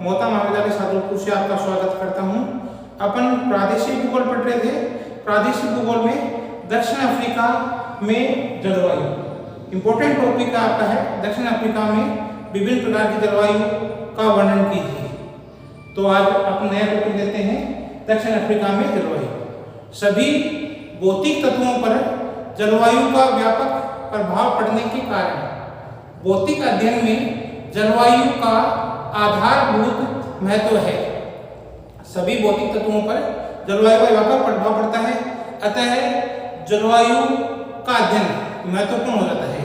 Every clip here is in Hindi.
मोहता महाविद्यालय सादुलपुर से आपका स्वागत करता हूं। अपन प्रादेशिक भूगोल पढ़ रहे थे। प्रादेशिक भूगोल में दक्षिण अफ्रीका में जलवायु इंपॉर्टेंट टॉपिक आपका है। दक्षिण अफ्रीका में विभिन्न प्रकार की जलवायु का वर्णन कीजिए। तो आज अपन नया टॉपिक लेते हैं, दक्षिण अफ्रीका में जलवायु। सभी भौतिक तत्वों पर जलवायु का व्यापक प्रभाव पड़ने के कारण भौतिक अध्ययन में जलवायु का आधारभूत महत्व है। सभी भौतिक तत्वों पर जलवायु का व्यापक प्रभाव पड़ता है, अतः जलवायु का अध्ययन महत्वपूर्ण हो जाता है।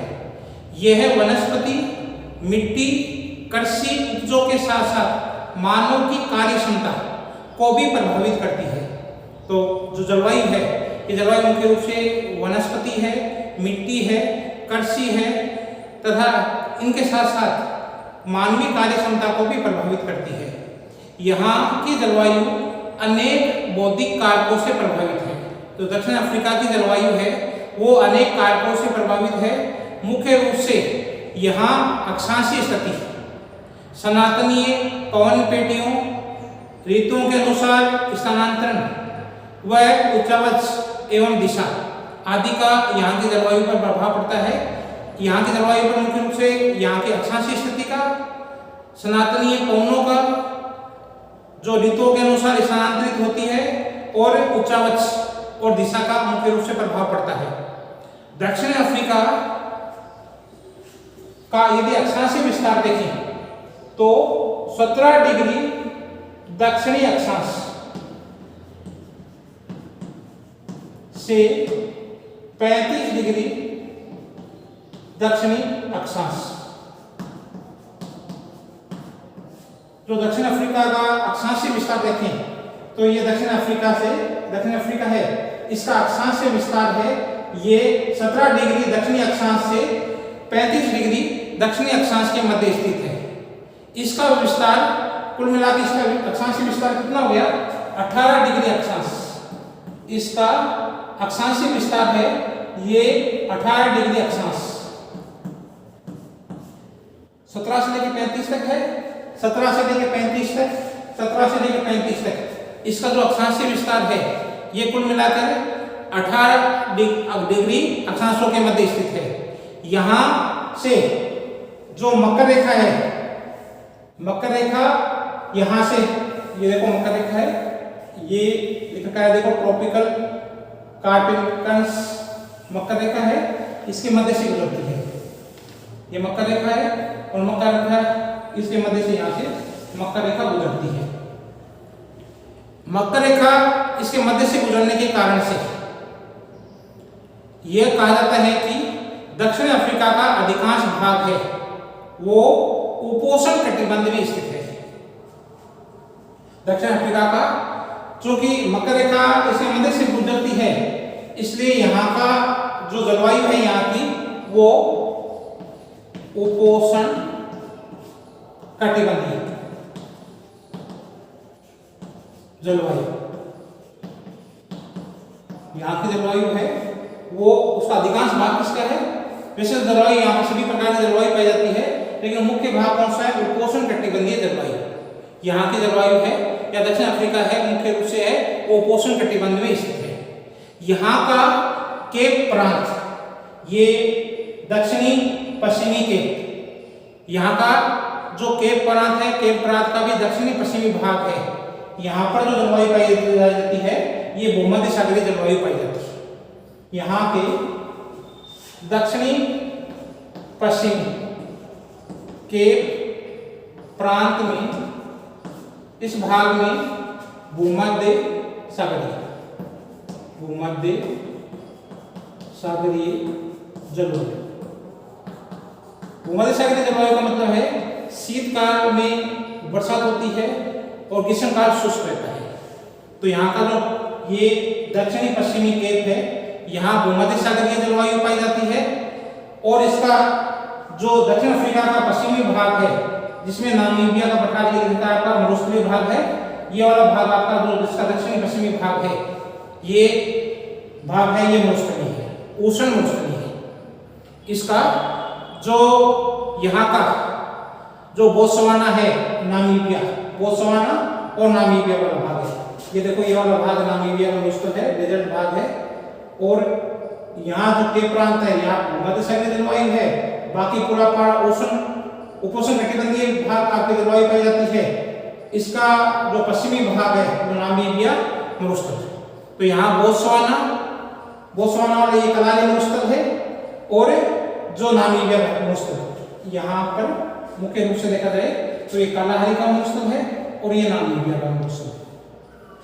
यह वनस्पति, मिट्टी, कृषि उपजों के साथ साथ मानव की कार्य क्षमता को भी प्रभावित करती है। तो जो जलवायु है, ये जलवायु मुख्य रूप से वनस्पति है, मिट्टी है, कृषि है तथा इनके साथ साथ मानवीय कार्य क्षमता को भी प्रभावित करती है। यहाँ की जलवायु अनेक भौतिक कारकों से प्रभावित है। तो दक्षिण अफ्रीका की जलवायु है वो अनेक कारकों से प्रभावित है। मुख्य रूप से यहाँ अक्षांशीय स्थिति, सनातनीय पवन पेटियों, ऋतुओं के अनुसार स्थानांतरण व उच्चावच एवं दिशा आदि का यहाँ की जलवायु पर प्रभाव पड़ता है। यहाँ की जलवायु पर मुख्य रूप से यहाँ की अक्षांशीय स्थिति का, सनातनीय पवनों का जो ऋतुओं के अनुसार स्थानांतरित होती है और उच्चावच और दिशा का मुख्य रूप से प्रभाव पड़ता है। दक्षिण अफ्रीका का यदि अक्षांशीय विस्तार देखें तो 17 डिग्री दक्षिणी अक्षांश से 35 डिग्री दक्षिणी अक्षांश। जो दक्षिण अफ्रीका का अक्षांशीय विस्तार देखें तो ये दक्षिण अफ्रीका है, इसका अक्षांशीय विस्तार है ये 17 डिग्री दक्षिणी अक्षांश से 35 डिग्री दक्षिणी अक्षांश के मध्य स्थित है। इसका विस्तार कुल मिलाकर इसका अक्षांशीय विस्तार कितना हो गया? 18 डिग्री अक्षांश। इसका अक्षांशीय विस्तार है ये 18 डिग्री अक्षांश। 17 से लेकर 35 तक है, 17 से लेकर 35 तक, 17 से लेकर 35 तक इसका जो अक्षांशीय विस्तार है ये कुल मिलाकर 18 डिग्री अक्षांशों के मध्य स्थित है। यहाँ से जो मकर रेखा है, मकर रेखा यहाँ से ये देखो मकर रेखा है, ये लिखा है देखो ट्रॉपिकल कार्पेंटस मकर रेखा है, इसके मध्य से गुजरती है। ये मकर रेखा है और मकर रेखा इसके मध्य से यहाँ से मकर रेखा गुजरती है। मकर रेखा इसके मध्य से गुजरने के कारण से यह कहा जाता है कि दक्षिण अफ्रीका का अधिकांश भाग है वो उपोष्ण कटिबंध में स्थित है। दक्षिण अफ्रीका का चूंकि मकर रेखा इसके मध्य से गुजरती है, इसलिए यहाँ का जो जलवायु है यहाँ की वो उपोष्ण कटिबंधीय जलवायु। यहाँ की जलवायु है वो उसका अधिकांश भाग किसका है? वैसे जलवायु यहाँ पर सभी प्रकार की जलवायु पाई जाती है, लेकिन मुख्य भाग कौन सा है? उपोष्ण कटिबंधीय जलवायु। यहाँ की जलवायु है या दक्षिण अफ्रीका है मुख्य रूप से है उपोष्ण कटिबंध में स्थित है। यहाँ का केप प्रांत ये दक्षिणी पश्चिमी केप, यहाँ का जो केप प्रांत है, केप प्रांत का भी दक्षिणी पश्चिमी भाग है। यहाँ पर जो जलवायु पाई जाती है ये भूमध्य सागरीय जलवायु पाई जाती है। यहाँ के दक्षिणी पश्चिमी केप प्रांत में इस भाग में भूमध्य सागरीय जलवायु। भूमध्य सागरीय जलवायु का मतलब है शीतकाल में बरसात होती है और ग्रीष्मकाल शुष्क रहता है। तो यहाँ का जो ये दक्षिणी पश्चिमी केप है यहाँ भूमध्य सागरीय जलवायु पाई जाती है और इसका जो दक्षिण अफ्रीका का पश्चिमी भाग है जिसमें नामीबिया का प्रकार ये रहता है आपका मरुस्थलीय भाग है। ये वाला भाग आपका जो जिसका दक्षिणी पश्चिमी भाग है ये भाग है ये मरुस्थलीय है, उष्ण मरुस्थलीय है। इसका जो यहाँ का जो बोत्सवाना है, नामीबिया, बोत्सवाना और नामीबिया वाला भाग है। ये देखो ये वाला भाग नामीबिया का मुस्तल है, डेजर्ट भाग है। और यहाँ जो टेप प्रांत है, यहाँ भूमध्यसागरीय जलवायु है, बाकी पूरा उष्ण उपोष्ण कटिबंधीय भाग आपकी जलवायु पाई जाती है। इसका जो पश्चिमी भाग है वो नामीबिया मरुस्थल है। तो यहाँ बोत्सवाना वाला ये कलाली मरुस्थल है और जो नामीबिया मरुस्थल, यहाँ पर मुख्य रूप से देखा जाए तो ये कालाहारी का मरुस्थल है और ये नामीबिया का मरुस्थल है।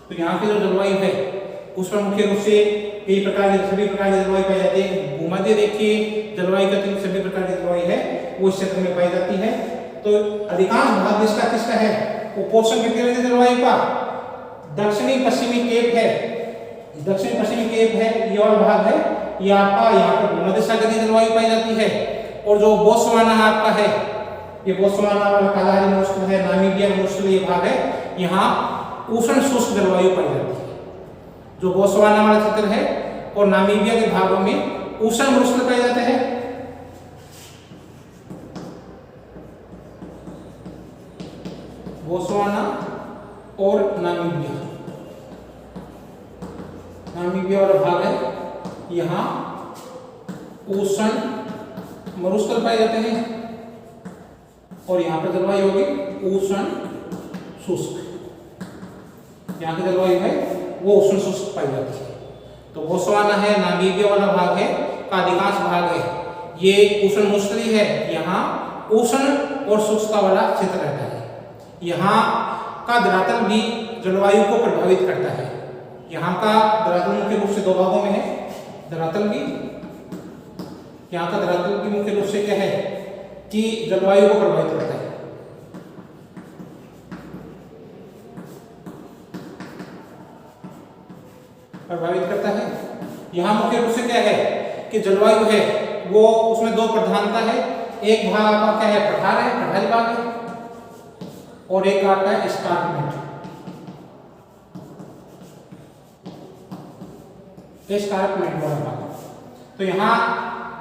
तो यहाँ की जो जलवायु है उस पर मुख्य रूप से कई प्रकार की सभी प्रकार की जलवायु पाई जाती है। भूमध्य देखिए जलवायु का सभी प्रकार की जलवायु है वो इस क्षेत्र में पाई जाती है। तो अधिकांश भाग इसका किसका है, उपोष्ण कटिबंधीय जलवायु का दक्षिणी पश्चिमी केप है, दक्षिणी पश्चिमी केप है, ये वाला भाग है, ये आपका यहाँ पर भूमध्यसागरीय जलवायु पाई जाती है। और जो बोत्सवाना आपका है, ये बोत्सवाना वाला कालाहारी मरुस्थल है, नामीबिया मरुस्थल ये भाग है, यहाँ उष्ण शुष्क जलवायु पाई जाती है। जो बोत्सवाना वाला क्षेत्र है और नामीबिया के भागों में उष्ण मरुस्थल पाए जाते हैं। बोत्सवाना और नामीबिया वाला भाग है, यहाँ उष्ण मरुस्थल पाए जाते हैं और यहाँ पर जलवायु होगी उष्ण शुष्क। यहाँ की जलवायु है वो उष्ण शुष्क पाई जाती है। तो बोत्सवाना है, नामीबिया वाला भाग है का अधिकांश भाग है ये उष्ण मरुस्थलीय है, यहाँ उष्ण और शुष्कता वाला क्षेत्र रहता है। यहाँ का धरातल भी जलवायु को प्रभावित करता है। यहाँ का धरातल मुख्य रूप से दो भागों में है। धरातल भी, यहाँ का धरातल भी मुख्य रूप से क्या है कि जलवायु को प्रभावित करता है। यहाँ मुख्य रूप से क्या है कि जलवायु है वो उसमें दो प्रधानता है। एक भाग आपका क्या है, पठार है, पठारी भाग है, और एक आपका है एस्कार्पमेंट। एस्कार्पमेंट वाला भाग। तो यहाँ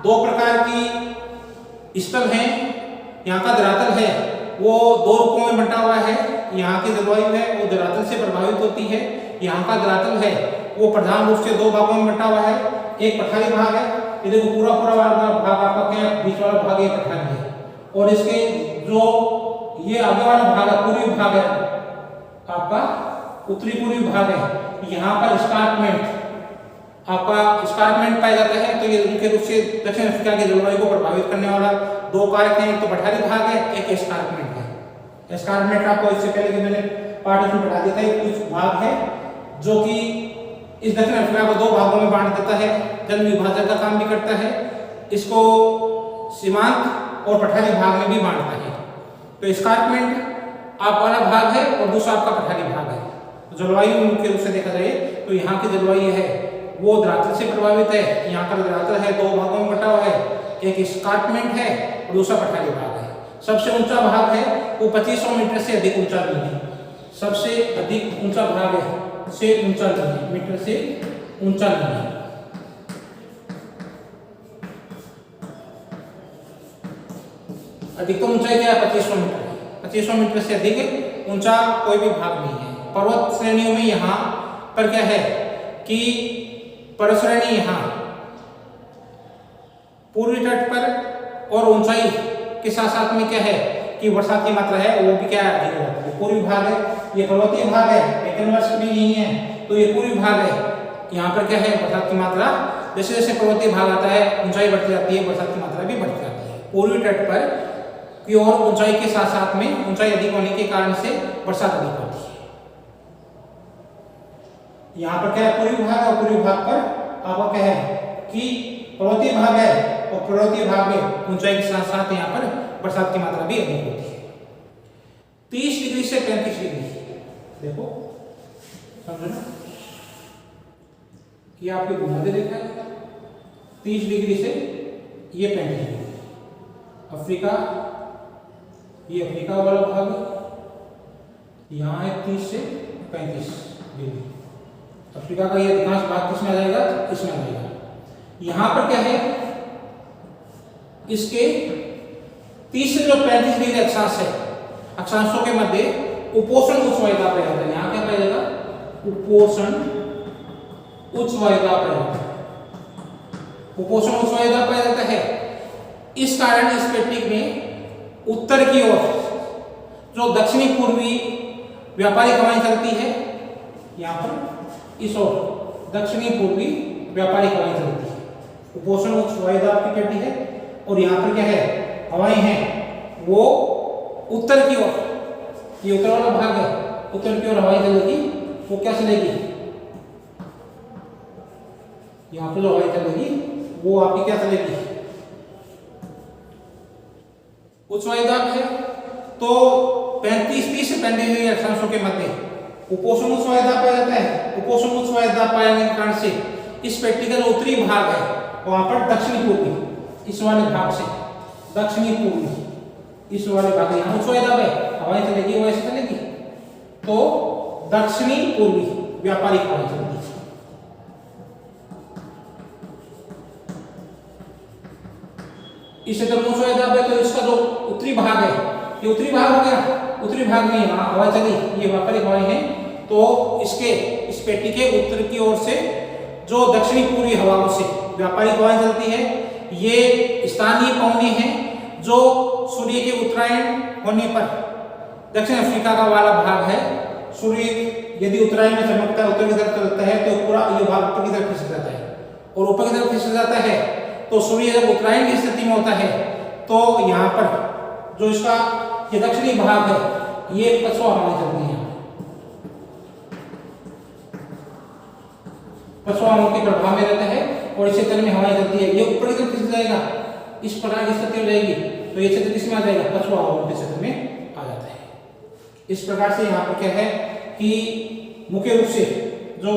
दो प्रकार की स्थल हैं। यहाँ का धरातल है वो दो रूपों में बंटा हुआ है। यहाँ की जलवायु है वो धरातल से प्रभावित होती है। यहाँ का धरातल है वो प्रधान रूप से दो भागों में बंटा हुआ है। एक पठारी भाग है, ये देखो पूरा वाला भाग आपका क्या है, बीच वाला भाग ये पठारी है, और इसके जो ये आगे वाला भाग है पूर्वी भाग है आपका, उत्तरी पूर्वी भाग है, यहाँ पर एस्कार्पमेंट आपका एस्कार्पमेंट पाया जाता है। तो ये मुख्य रूप से दक्षिण अफ्रीका की जलवायु को प्रभावित करने वाला दो कारक हैं, एक तो पठारी भाग है, एक एस्कार्पमेंट है। एस्कार्पमेंट आपको इससे पहले कि मैंने पाठ में पढ़ा दिया था, कुछ भाग है जो कि इस दक्षिण अफ्रीका को दो भागों में बांट देता है, जल विभाजन का काम भी करता है, इसको सीमांत और पठारी भाग में भी बांटता है। तो एस्कार्पमेंट आप वाला भाग है और दूसरा आपका पठारी भाग है। तो जलवायु मुख्य रूप से देखा जाए तो यहाँ की जलवायु है वो धरातल से प्रभावित है। यहाँ का धरातल है दो भागों में बटा हुआ है, एक एस्कार्पमेंट है और दूसरा पठारी भाग है। सबसे ऊंचा भाग है वो 2500 मीटर से अधिक ऊंचा नहीं है। सबसे अधिक ऊंचा भाग है से ऊंचा नहीं है, मीटर से ऊंचा नहीं है। अधिकतम ऊंचाई क्या है, 2500 मीटर है। 2500 मीटर से अधिक ऊंचा कोई भी भाग नहीं है। पर्वत श्रेणियों में यहाँ पर क्या है कि पर्वत श्रेणी यहाँ पूर्वी तट पर और ऊंचाई के साथ साथ में क्या है कि बरसात की मात्रा है वो भी क्या है, पूर्वी भाग है, ये पर्वतीय भाग है, लेकिन वर्ष भी नहीं है, तो ये पूर्वी भाग है। यहाँ पर क्या है, बरसात की मात्रा जैसे जैसे पर्वतीय भाग आता है ऊंचाई बढ़ती जाती है, बरसात की मात्रा भी बढ़ती जाती है। पूर्वी तट पर की और ऊंचाई के साथ साथ में ऊंचाई अधिक होने के कारण से बरसात अधिक होती है। यहाँ पर क्या है, पूर्वी भाग, और पूर्वी भाग पर आपका क्या है कि पर्वतीय भाग है, और पर्वतीय भाग में ऊंचाई के साथ साथ यहाँ पर बरसात की मात्रा भी अधिक होती है। 30 डिग्री से 35 डिग्री, देखो समझो ना, ये आपके भूमध्य रेखा है। 30 डिग्री से ये 35 डिग्री अफ्रीका, ये अफ्रीका वाला भाग है, यहाँ है 30 से 35 डिग्री। अफ्रीका का ये अधिकांश भाग किसमें आ जाएगा, इसमें आ जाएगा। यहाँ पर क्या है, इसके 30 से जो 35 डिग्री अक्षांश है, अक्षांशों के मध्य उपोष्ण उच्च वायुदाब पाया जाता है। यहाँ क्या पाया जाएगा? उपोष्ण उच्च वायुदाब पाया जाता है। उपोष्ण उच्च वायुदाब पाया जाता है। इस कारण इस पेटिक में उत्तर की ओर जो दक्षिणी पूर्वी व्यापारिक हवाएं चलती है, यहाँ पर इस ओर दक्षिणी पूर्वी व्यापारिक हवाएं चलती है। उपोष्ण उच्च वायुदाब की पेटी है और यहाँ पर क्या है? हवाएं हैं वो उत्तर की ओर, ये उत्तर वाला भाग है, उत्तर की ओर हवाएं चलेगी। वो क्या चलेगी? यहाँ पर जो हवाएं चलेगी वो आपकी क्या चलेगी? उच्च वायुदाब है। तो 30 से 35 डिग्री अक्षांशों के मध्य उपोष्ण उच्च वायुदाब पाया जाता है। उपोष्ण उच्च वायुदाब पाने के कारण से इस पेटी का जो उत्तरी भाग है वहां पर दक्षिणी पूर्वी, इस वाले भाग से दक्षिणी पूर्वी, इस वाले भाग यहाँ उच्च वायुदाब है, हवाएं चलेगी वो ऐसे चलेगी, तो दक्षिणी पूर्वी व्यापारिक हवाएं चलती है। इससे जब उच्च वायुदाब है तो इसका जो उत्तरी भाग है, ये उत्तरी भाग हो गया, उत्तरी भाग में यहाँ हवा चली, ये व्यापारिक हवाएं हैं। तो इसके इस पेटी के उत्तर की ओर से जो दक्षिणी पूर्वी हवाओं से व्यापारिक हवाएं चलती है, ये स्थानीय पवनें हैं जो सूर्य के उत्तरायण होने पर दक्षिण अफ्रीका का वाला भाग है। सूर्य यदि उत्तरायण में चमकता है, उत्तर की तरफ चलता है, तो पूरा ये भाग ऊपर की तरफ खिसक जाता है और ऊपर की तरफ खिसक जाता है। तो सूर्य जब उत्तरायण की स्थिति में होता है तो यहाँ पर जो इसका ये दक्षिणी भाग है, ये पछुआ हवाएं चलती हैं। पछुआ हवाओं के प्रभाव में रहता है और इस क्षेत्र में हवाएं चलती है, ये ऊपर की तरफ खिसक जाएगा, इस प्रकार की स्थिति हो जाएगी, तो ये क्षेत्र किसमें आ जाएगा? पछुआ हवाओं के क्षेत्र में आ जाता है। इस प्रकार से यहाँ पर क्या है कि मुख्य रूप से जो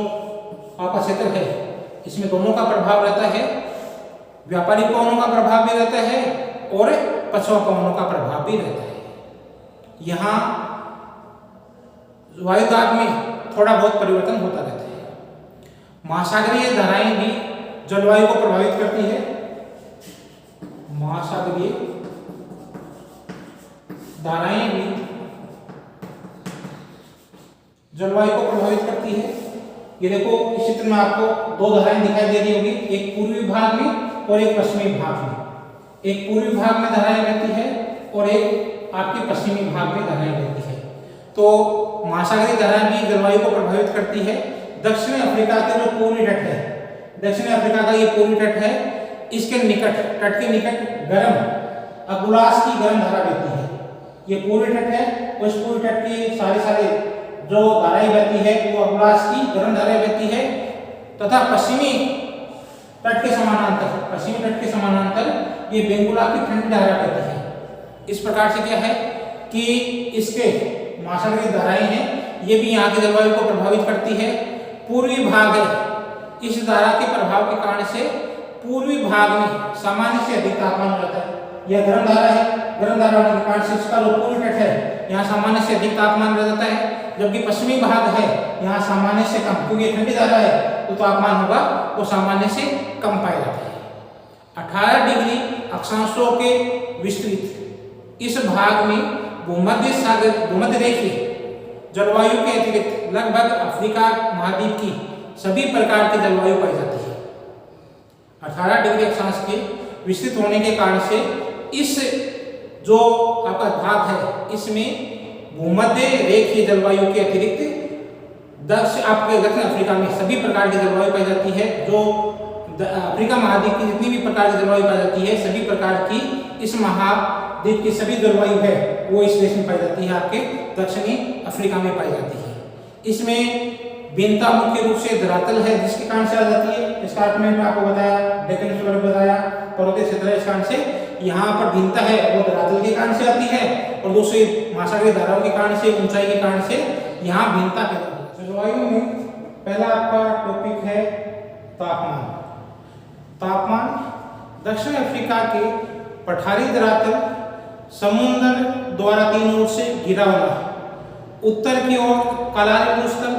आपका क्षेत्र है इसमें दोनों का प्रभाव रहता है, व्यापारिक पवनों का प्रभाव भी रहता है और पछुआ पवनों का प्रभाव भी रहता है। यहाँ वायुदाब में थोड़ा बहुत परिवर्तन होता रहता है। महासागरीय धाराएं भी जलवायु को प्रभावित करती है। महासागरीय धाराएं भी जलवायु को प्रभावित करती है। ये देखो इस चित्र में आपको दो धाराएं दिखाई दे रही होगी, एक पूर्वी भाग में और एक पश्चिमी भाग में। एक पूर्वी भाग में धाराएं रहती है और एक आपके पश्चिमी भाग में धाराएं रहती है। तो महासागरीय धाराएं भी जलवायु को प्रभावित करती है। दक्षिण अफ्रीका के जो पूर्वी तट है, दक्षिण अफ्रीका का ये पूर्वी तट है, इसके निकट, तट के निकट गर्म अगुलास की गर्म धारा बहती है। ये पूर्वी तट है, उस पूर्वी तट की सारे जो धाराएं बहती है वो अगुलास की गर्म धाराएं बहती है तथा पश्चिमी तट के समानांतर ये बेंगुला की ठंडी धारा बहती है। इस प्रकार से क्या है कि इसके महासागरीय धाराएं हैं, ये भी यहाँ की जलवायु को प्रभावित करती है। पूर्वी भाग है, इस धारा के प्रभाव के कारण से पूर्वी भाग में सामान्य से अधिक तापमान हो जाता है। यह गर्म धारा है, गर्म धारा होने के कारण से इसका जो पूर्वी तट है यहाँ सामान्य से अधिक तापमान रह जाता है, जबकि पश्चिमी भाग है यहाँ सामान्य से कम, क्योंकि ठंडी धारा है तो तापमान होगा वो सामान्य से कम पाया जाता है। 18 डिग्री अक्षांशों के विस्तृत इस भाग में भूमध्य रेखीय जलवायु के अतिरिक्त लगभग अफ्रीका महाद्वीप की सभी प्रकार की जलवायु पाई जाती है। 18 डिग्री अक्षांश के विस्तृत होने के कारण से इस जो आपका भाग है इसमें भूमध्य रेखीय जलवायु के अतिरिक्त आपके दक्षिण अफ्रीका में सभी प्रकार की जलवायु पाई जाती है। जो अफ्रीका महाद्वीप की जितनी भी प्रकार की जलवायु पाई जाती है, सभी प्रकार की इस महाद्वीप की सभी जलवायु है वो इस देश में पाई जाती है, आपके दक्षिणी अफ्रीका में पाई जाती है। इसमें भिन्नता मुख्य रूप से धरातल है जिसके कारण से आ जाती है। एस्कार्पमेंट में आपको बताया, डेक्कन स्लैब बताया, पर्वतीय क्षेत्र इस कारण से यहाँ पर भिन्नता है वो धरातल के कारण से आती है और दूसरी महासागरीय धाराओं के कारण से, ऊंचाई के कारण से यहाँ भिन्नता पैदा होती है। जलवायु में पहला आपका टॉपिक है तापमान। तापमान दक्षिण अफ्रीका के पठारी धरातल समुद्र द्वारा तीन ओर से घिरा हुआ, उत्तर की ओर कलारी भूस्थल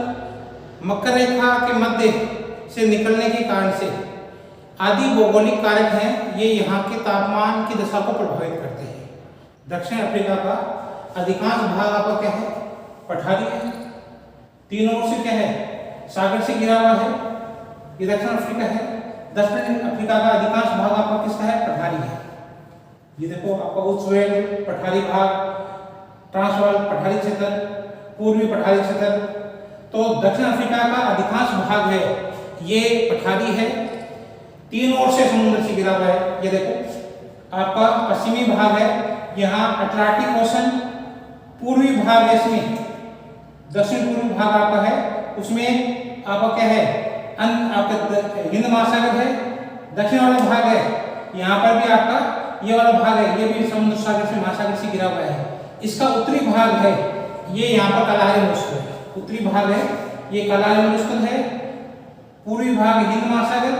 मकर रेखा के मध्य से निकलने के कारण से आदि भौगोलिक कारक हैं, ये यहाँ के तापमान की दशा को प्रभावित करते हैं। दक्षिण अफ्रीका का अधिकांश भाग आपका क्या है, पठारी है, तीनों ओर से क्या है, सागर से घिरा हुआ है, ये दक्षिण अफ्रीका है। दक्षिण अफ्रीका का अधिकांश भाग आपका किसका है, पठारी है। ये देखो आपका उत्सवेल पठारी भाग, ट्रांसवाल पठारी क्षेत्र, पूर्वी पठारी क्षेत्र। तो दक्षिण अफ्रीका का अधिकांश भाग है ये पठारी है, तीन ओर से समुद्र से घिरा हुआ है। ये देखो आपका पश्चिमी भाग है, यहाँ अटलांटिक ओशन, पूर्वी भाग है इसमें, दक्षिण पूर्वी भाग आपका है, उसमें आपका क्या है, आपका हिंद महासागर है। दक्षिण वाला भाग है, यहाँ पर भी आपका ये वाला भाग है, ये भी समुद्र सागर से महासागर से घिरा हुआ है। इसका उत्तरी भाग है, ये यहाँ पर कलाहारी मोलस्क है, उत्तरी भाग है ये कलाहारी मोलस्क है, पूर्वी भाग हिंद महासागर,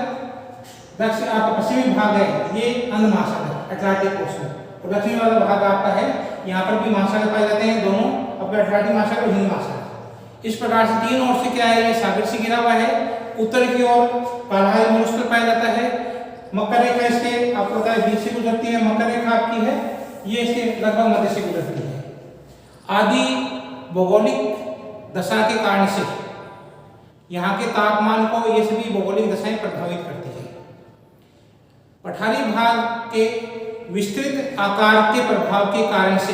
दक्षिण आपका पश्चिमी भाग है ये अंध महासागर अटलांटिक ओशन, और दक्षिण वाला भाग आपका है, यहाँ पर भी महासागर पाए जाते हैं दोनों, अपने अटलांटिक महासागर और हिंद महासागर। इस प्रकार से तीन ओर से क्या है, ये सागर से घिरा हुआ है। उत्तर की ओर कलाहारी मोलस्क पाया जाता है। मकर रेखा इसके आपको पता है बीच से गुजरती है, मकर रेखा आपकी है, ये इसके लगभग मध्य से गुजरती है। आदि भौगोलिक दशा के कारण से यहाँ के तापमान को ये सभी भौगोलिक दशाएं प्रभावित करती है। पठारी भाग के विस्तृत आकार के प्रभाव के कारण से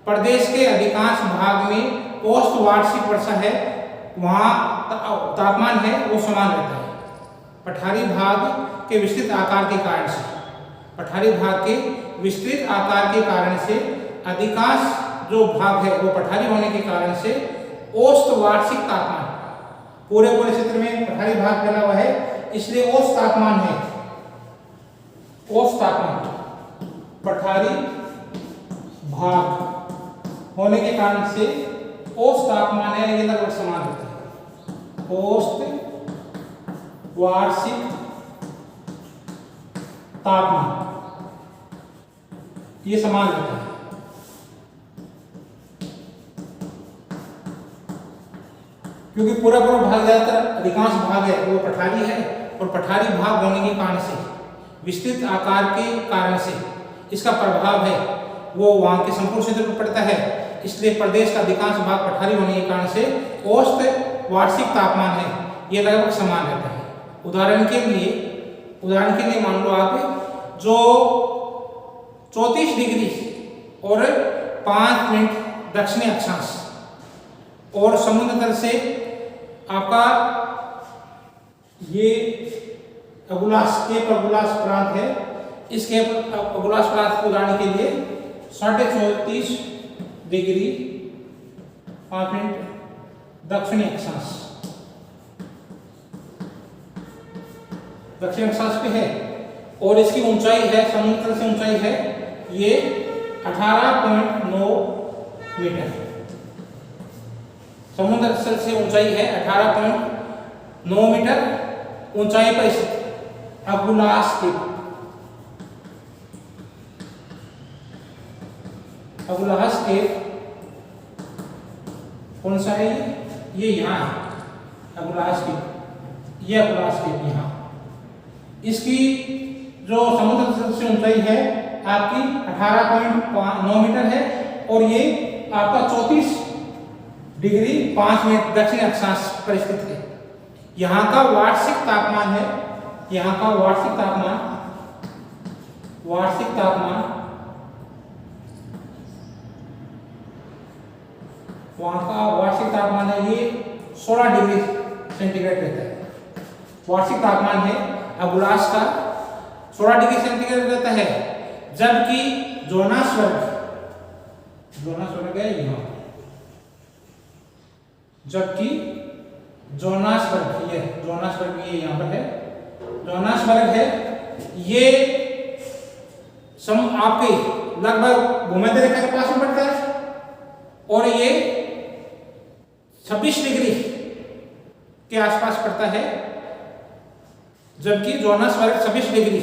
प्रदेश के अधिकांश भाग में औसत वार्षिक वर्षा है, वहाँ तापमान है वो समान रहता है। पठारी भाग के विस्तृत आकार के कारण से, पठारी भाग के विस्तृत आकार के कारण से अधिकांश जो भाग है वो पठारी होने के कारण से औसत वार्षिक तापमान पूरे क्षेत्र में पठारी भाग फैला हुआ है, इसलिए औसत तापमान है, औसत तापमान पठारी भाग होने के कारण से औसत तापमान है ये लगभग समान होता है। औसत वार्षिक तापमान ये समान रहता है। क्योंकि पूरा भाग ज्यादातर अधिकांश भाग है वो पठारी है, और पठारी भाग होने के कारण से विस्तृत आकार के कारण से इसका प्रभाव है वो वहां के संपूर्ण क्षेत्र पर पड़ता है, इसलिए प्रदेश का अधिकांश भाग पठारी होने के कारण से औसत वार्षिक तापमान है ये लगभग समान रहता है। उदाहरण के लिए मान लो आप जो 34 डिग्री और 5 मिनट दक्षिणी अक्षांश और समुद्र तल से आपका ये केप अगुलास प्रांत है, इस केप अगुलास प्रांत को जाने के लिए 34.5 डिग्री 5 मिनट दक्षिणी अक्षांश पे है, और इसकी ऊंचाई है समुद्र तल से ऊंचाई है ये 18.9 मीटर, समुद्र तल से ऊंचाई है 18.9 मीटर ऊंचाई पर स्थित अगुलास केप। अगुलास केप कौन सा है ये यहाँ है अगुलास केप, ये अगुलास केप यहाँ, इसकी जो समुद्र तल से ऊंचाई है आपकी 18.9 मीटर है, और ये आपका 34 डिग्री 5 मिनट दक्षिण अक्षांश पर स्थित है। यहाँ का वार्षिक तापमान है, यहाँ का वार्षिक तापमान वहाँ का वार्षिक तापमान है ये 16 डिग्री सेंटीग्रेड रहता है। वार्षिक तापमान है अगुलास का 16 डिग्री सेंटीग्रेड रहता है, जबकि जोनास वर्ग है यहाँ, जबकि जोनास वर्ग ये यहाँ पर है, जोनास वर्ग है ये आपके लगभग भूमध्य रेखा के पास में पड़ता है, और ये 26 डिग्री के आसपास पड़ता है, जबकि जोनास वर्ग 26 डिग्री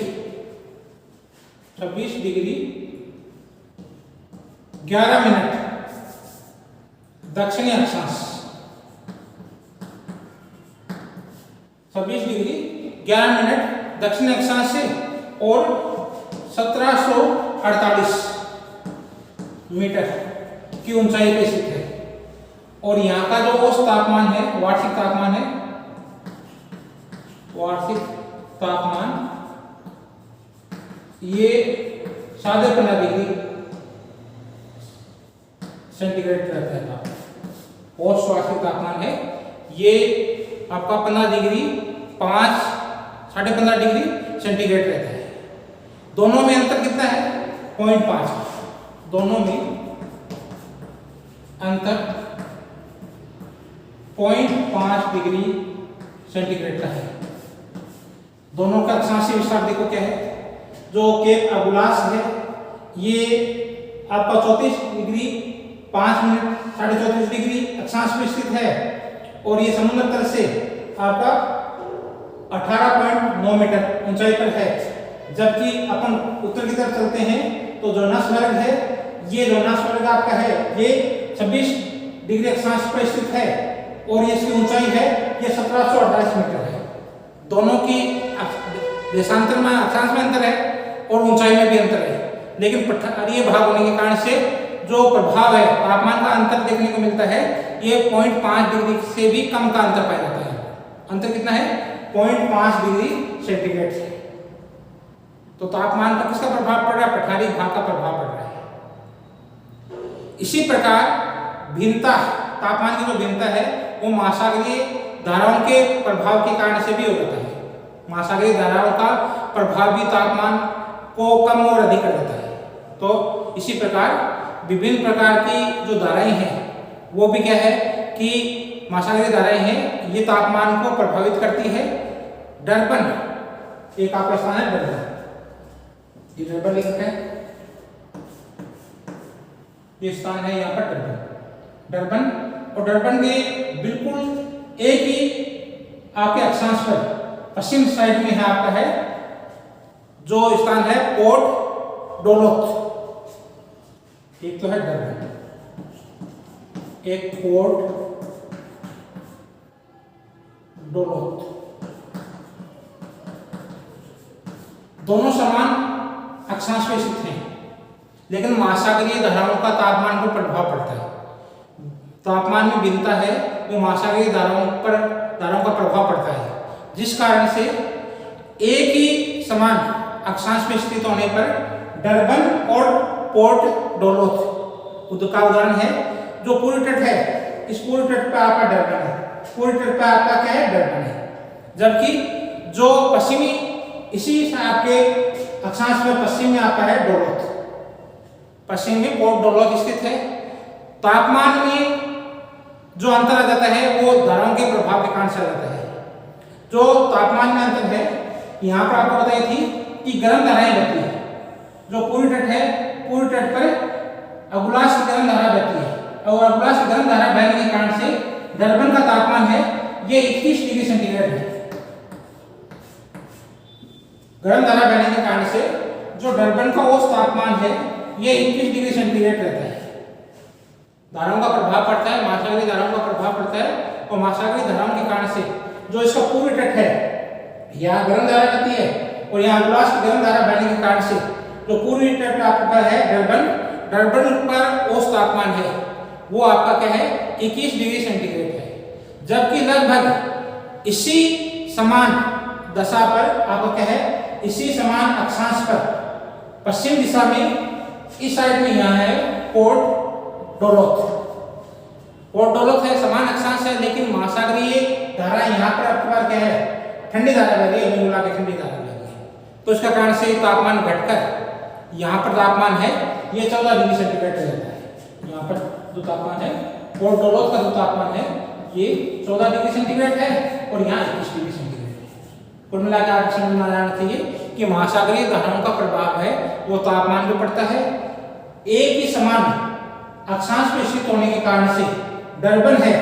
11 मिनट दक्षिणी अक्षांश 26 डिग्री 11 मिनट दक्षिणी अक्षांश से और 1748 मीटर की ऊंचाई पे स्थित है। और यहाँ का जो औसत तापमान है, वार्षिक तापमान है, वार्षिक तापमान ये 15.5 डिग्री सेंटीग्रेड रहता है। औसत वार्षिक तापमान है ये आपका 15 डिग्री 5.5 डिग्री सेंटीग्रेड रहता है। दोनों में अंतर कितना है? 0.5। दोनों में अंतर 0.5 डिग्री सेंटीग्रेड का है। दोनों का अक्षांशीय विस्तार देखो क्या है। जो केप अगुलास है ये आपका 34 डिग्री 5 मिनट 34.5 डिग्री अक्षांश में स्थित है। और ये समुद्र तल से आपका 18.9 मीटर ऊंचाई पर है। जबकि अपन उत्तर की तरफ चलते हैं तो जोनास वर्ग है, ये जोनास वर्ग आपका है ये 26 डिग्री अक्षांश पर स्थित है। और ये इसकी ऊंचाई है ये 1728 मीटर है। दोनों की देशांतर में अक्षांश में अंतर है और ऊंचाई में भी अंतर है। लेकिन पठारीय भाग होने के कारण से जो प्रभाव है, तापमान का अंतर देखने को मिलता है, ये 0.5 डिग्री से भी कम का अंतर पाया जाता है। अंतर कितना है? 0.5 डिग्री सेंटीग्रेड से। तो तापमान पर किसका प्रभाव पड़ रहा है? पठारी भाग का प्रभाव पड़ रहा है। इसी प्रकार भिन्नता, तापमान की जो भिन्नता है वो महासागरीय धाराओं के प्रभाव के कारण से भी हो जाता है। महासागरीय धाराओं का प्रभाव भी तापमान को कम और अधिक कर देता है। तो इसी प्रकार विभिन्न प्रकार की जो धाराएं हैं वो भी क्या है कि महासागरीय धाराएं हैं, ये तापमान को प्रभावित करती है। डरबन एक आपका स्थान है, डरबन, ये डरबन लिखा है, ये स्थान है यहाँ पर डरबन। डरबन और डरबन के बिल्कुल एक ही आपके अक्षांश पर पश्चिम साइड में है आपका है जो स्थान है पोर्ट डोलोत। एक तो है डरबन, एक पोर्ट डोलोत। दोनों समान अक्षांश में स्थित हैं, लेकिन महासागरीय धाराओं का तापमान पर प्रभाव पड़ता है। तापमान में भिन्नता है वो महासागरीय धाराओं का प्रभाव पड़ता है, जिस कारण से एक ही समान अक्षांश में स्थित होने पर डरबन और पोर्ट डोलोत का उदाहरण है। जो पूर्वी तट है, इस पूर्वी तट पर आपका डरबन है, पूर्वी तट पर आपका क्या है? डरबन है। जबकि जो पश्चिमी इसी आपके अक्षांश में पश्चिम में आपका है डोलोत, पश्चिम में पोर्ट डोलोत स्थित है। तापमान में जो अंतर आ जाता है वो धाराओं के प्रभाव के कारण से आ जाता है। जो तापमान में अंतर है, यहाँ पर आपको बताई थी कि गर्म धाराएं बहती है। जो पूर्वी तट है, पूर्वी तट पर अगुलास की गर्म धारा बहती है और अगुलास की गर्म धारा बहने के कारण से डरबन का तापमान है ये 21 डिग्री सेंटीग्रेड है। गर्म धारा बहने के कारण से जो डरबन का औसत तापमान है ये 21 डिग्री सेंटीग्रेड रहता है। धाराओं का प्रभाव पड़ता है, महासागरीय धाराओं का प्रभाव पड़ता है। और महासागरीय धाराओं के कारण से जो इसका पूर्वी तट है यहाँ गर्म धारा बहती है और यहाँ अगुलास की गर्म धारा बहने के कारण से जो पूर्वी तट आपका है डरबन, डरबन पर औसत तापमान है वो आपका क्या है? 21 डिग्री सेंटीग्रेड है। जबकि लगभग इसी समान दशा पर आपका क्या है? इसी समान अक्षांश पर पश्चिम दिशा में इस साइड में यहाँ है पोर्ट डोलोत। पोर्ट डोलोत है, समान अक्षांश है, लेकिन महासागरीय धारा यहाँ पर आपके पास क्या है? ठंडी धारा बह रही है, मिला के ठंडी धारा बह रही है। तो इसका कारण से तापमान घटकर यहाँ पर तापमान है ये 14 डिग्री सेंटीग्रेड रहता है। यहाँ पर जो तापमान है पोर्ट डोलोत का जो तापमान है ये 14 डिग्री सेंटीग्रेड है और यहाँ 21 डिग्री सेंटीग्रेड है। कुल मिलाकर आपको समझ में आना चाहिए कि महासागरीय धाराओं का प्रभाव है वो तापमान पे पड़ता है। एक ही समान अक्षांश में स्थित होने के कारण से डरबन है,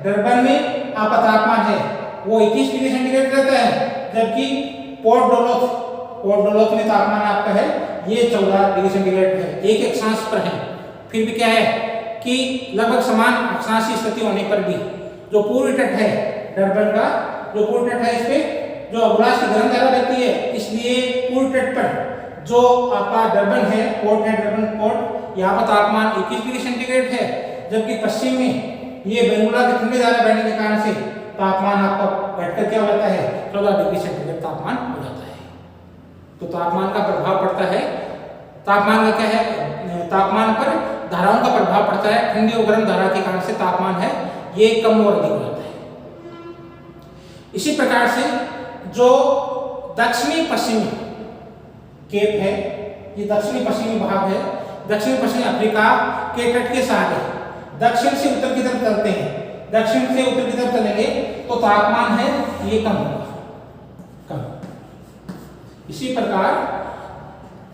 डरबन में आपका तापमान है वो 21 डिग्री सेंटीग्रेड रहता है। जबकि पोर्ट डोलोत में तापमान आपका है ये 14 डिग्री सेंटीग्रेड है। एक अक्षांश पर है, फिर भी क्या है कि लगभग समान अक्षांशीय स्थिति होने पर भी जो पूर्वी तट है डरबन का, जो पूर्वी तट है इस पे जो अगुलास की गर्म धारा रहती है, इसलिए पूर्वी तट पर जो आपका डरबन है, पोर्ट है डरबन पोर्ट, यहाँ पर तापमान 21 डिग्री सेंटीग्रेड है, जबकि पश्चिम में ये बेंगुला की ठंडी धारा बहने के कारण से तापमान आपका घटकर क्या हो जाता है, 14 डिग्री सेंटीग्रेड तापमान हो जाता है। तो तापमान का प्रभाव पड़ता है, तापमान का क्या है, तापमान पर धाराओं का प्रभाव पड़ता है। ठंडी और गर्म धारा के कारण से तापमान है ये कम और अधिक हो जाता है। इसी प्रकार से जो दक्षिणी पश्चिमी केप है, ये दक्षिणी पश्चिमी भाग है, दक्षिण पश्चिमी अफ्रीका के तट के सहारे दक्षिण से उत्तर की तरफ चलते हैं, दक्षिण से उत्तर की तरफ चलेंगे तो तापमान है ये कम होगा, कम। इसी प्रकार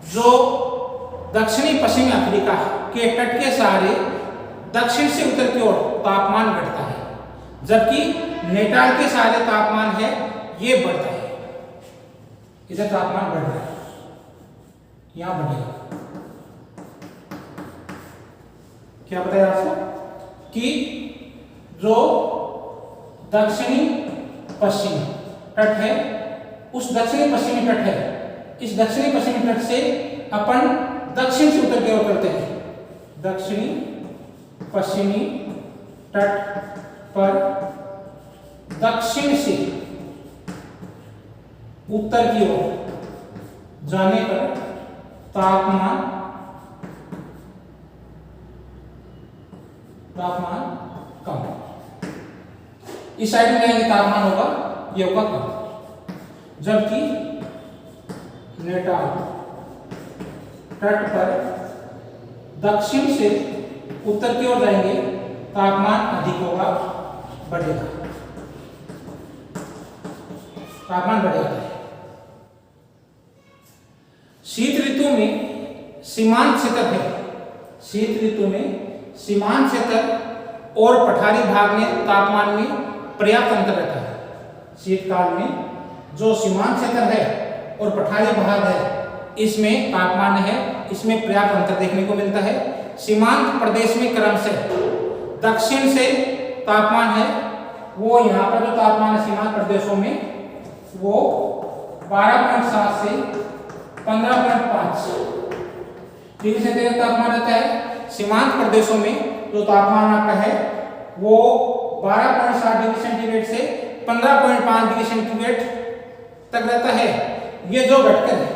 जो दक्षिणी पश्चिमी अफ्रीका के तट के सहारे दक्षिण से उत्तर की ओर तापमान घटता है, जबकि नेटाल के सहारे तापमान है ये बढ़ता है। इधर तापमान बढ़ रहा है, यहां बढ़ेगा। क्या बताया आपको कि जो दक्षिणी पश्चिमी तट है, उस दक्षिणी पश्चिमी तट है, इस दक्षिणी पश्चिमी तट से अपन दक्षिण से उत्तर की ओर करते हैं। दक्षिणी पश्चिमी तट पर दक्षिण से उत्तर की ओर जाने पर तापमान कम। इस साइड में जाएंगे तापमान होगा ये होगा कम, जबकि नेटाल तट पर दक्षिण से उत्तर की ओर जाएंगे तापमान अधिक होगा, बढ़ेगा, तापमान बढ़ जाता है। शीत ऋतु में सीमांत क्षेत्र है, शीत ऋतु में सीमांत क्षेत्र और पठारी भाग में तापमान में पर्याप्त अंतर रहता है। शीतकाल में जो सीमांत क्षेत्र है और पठारी भाग है इसमें तापमान है, इसमें पर्याप्त अंतर देखने को मिलता है। सीमांत प्रदेश में क्रमशः दक्षिण से तापमान है वो यहाँ पर जो तापमान है सीमांत प्रदेशों में वो 12.7 से 15.5 डिग्री सेंटीग्रेड तापमान रहता है। सीमांत प्रदेशों में जो तापमान आपका है वो 12.7 डिग्री सेंटीग्रेड से 15.5 डिग्री सेंटीग्रेड तक रहता है। ये जो घटकर है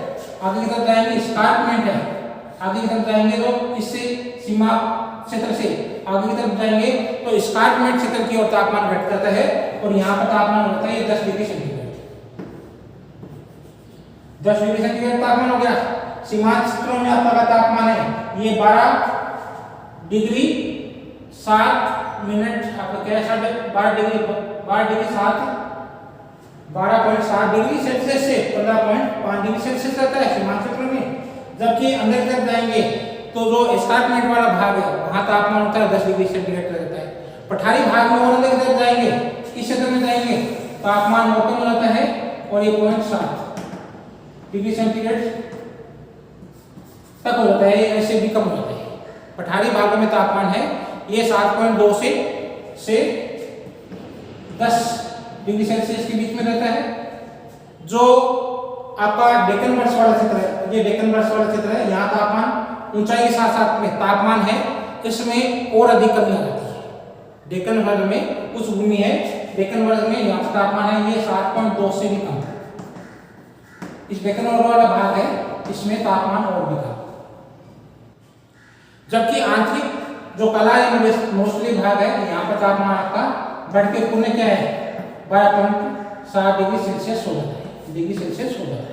आगे की तरफ जाएंगे, स्कार्पमेंट है, आगे की तरफ जाएंगे तो इससे सीमा क्षेत्र से आगे की तरफ जाएंगे तो स्कार्पमेंट क्षेत्र की ओर तापमान घट जाता है और यहाँ पर तापमान होता है 10 डिग्री सेंटीग्रेड। 10 डिग्री सेंटीग्रेड तापमान हो गया। सीमांत क्षेत्रों में आपका तापमान है ये 12 डिग्री 7 मिनट आपका क्या है 12 डिग्री 12.7 डिग्री सेल्सियस से 15.5 डिग्री सेल्सियस रहता है सीमांत क्षेत्र में। जबकि अंदर तक जाएंगे तो जो एस्कार्पमेंट वाला भाग है वहां तापमान होता है 10 डिग्री सेंटीग्रेड रहता है। पठारी भाग में और अंदर तक जाएंगे, इस क्षेत्र में जाएंगे तापमान और कम रहता है और ये 0.7 डिग्री सेंटीग्रेड तक हो जाता है, ऐसे भी कम हो जाता है। पठारी भागों में तापमान है ये 7.2 से 10 डिग्री सेल्सियस के बीच में रहता है। जो आपका डेक्कन बर्ड्स वाला क्षेत्र है, ये डेक्कन बर्ड्स वाला क्षेत्र है, यहाँ तापमान ऊंचाई के साथ साथ में तापमान है इसमें और अधिक कमी आ जाती है। डेक्कन वर्ग में उच्च भूमि है, डेक्कन वर्ग में यहाँ पर तापमान है ये 7.2 से भी कम। इस डेक्कन वर्ग वाला भाग है इसमें तापमान और भी कम। जबकि आंतरिक जो कला मोस्टली भाग है यहाँ पर तापमान आपका बढ़ के पुनः क्या है 12.7 डिग्री सेल्सियस हो जाता है, डिग्री सेल्सियस हो जाता है,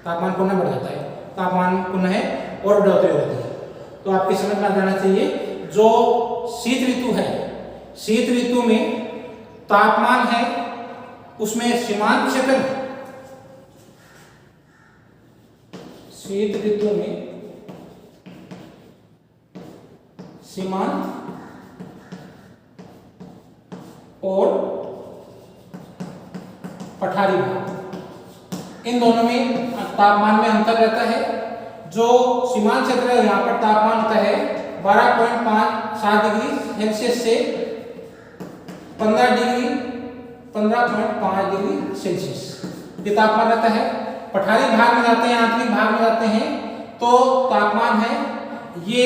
तापमान पुनः बढ़ जाता है, तापमान पुनः और बढ़ोतरी होती है। तो आपकी समझ में आ जाना चाहिए जो शीत ऋतु है, शीत ऋतु में तापमान है उसमें सीमांत क्षेत्र, शीत ऋतु में सीमांत और पठारी भाग इन दोनों में तापमान में अंतर रहता है। जो सीमांत क्षेत्र है यहाँ पर तापमान होता है 12.7 डिग्री सेल्सियस से 15.5 डिग्री सेल्सियस ये तापमान रहता है। पठारी भाग में जाते हैं, आंतरिक भाग में जाते हैं तो तापमान है ये